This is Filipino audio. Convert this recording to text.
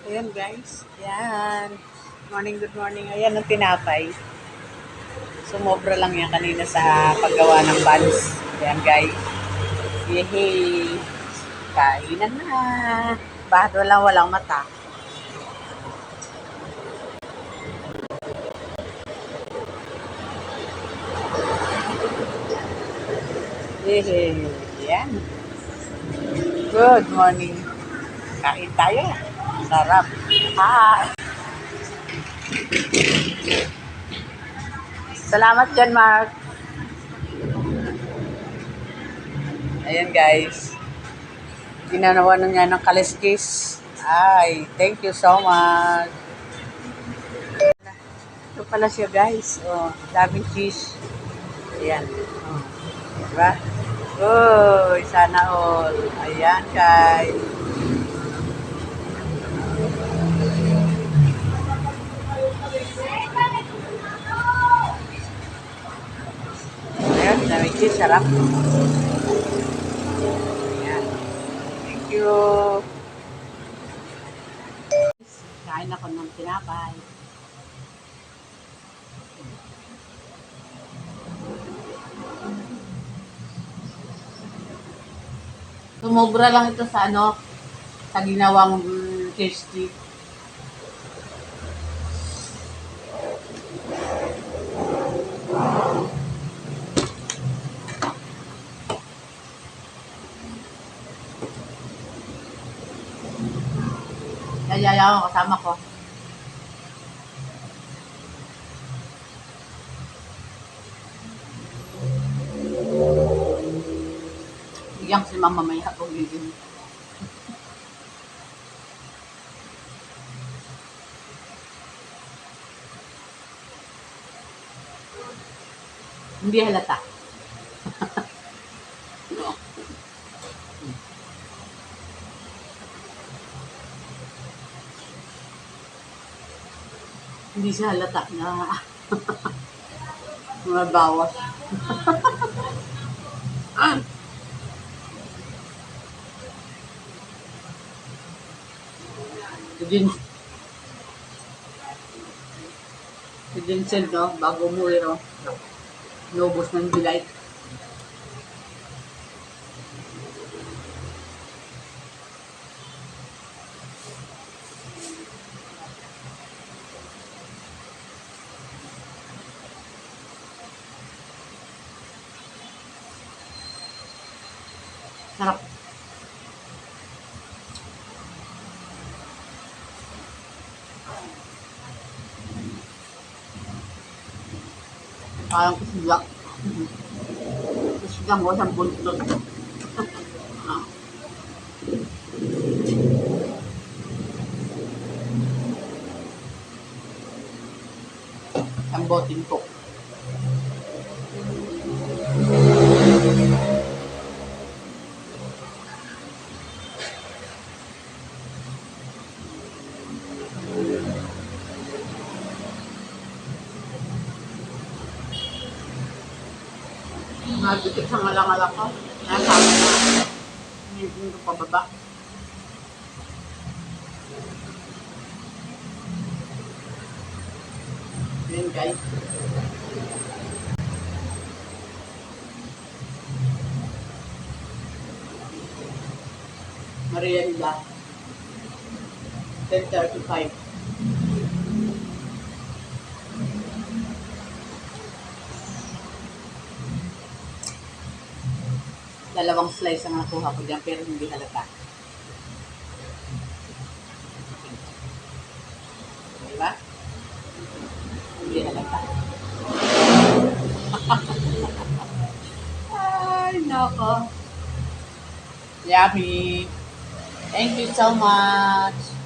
Ayan guys. Ayan. Good morning. Ayan ang tinapay. Sumobra lang yan kanina sa paggawa ng buns. Ayan guys. Yehey. Kainan na. Bakit walang mata? Yehey. Ayan. Good morning. Kain tayo. Sarap. Hi. Salamat dyan, Mark. Ayan guys. Ginanawa na niya ng kaliskis. Ay, thank you so much. Ito pala siya guys. Oh, daming cheese. Ayan. Oh, diba? Oh, sana all. Ayan guys. Ayan, daming cheese. Sarap. Ayan. Thank you. Kain ako ng tinapay. Sumobra lang ito sa sa ginawang tasty. Yaya ako kasama ko. Bigyan ko si mama may hapong bigyan. Hindi halata. Hindi siya halata na mga bawas. Si Vincent, no? Bago umuwi, no? Nobos ng delight. Sarap. Parang kusiyak. Kusiyak mo sa buntot. Ang botin ko. Nagdikit sa malangalak ko. Nasama na. Hindi ko pababa. Ayan guys. Marienda. 10:35. Dalawang slice ang nakuha ko dyan pero hindi halata. Diba? Hindi halata. Ay, nako. Yummy. Thank you so much.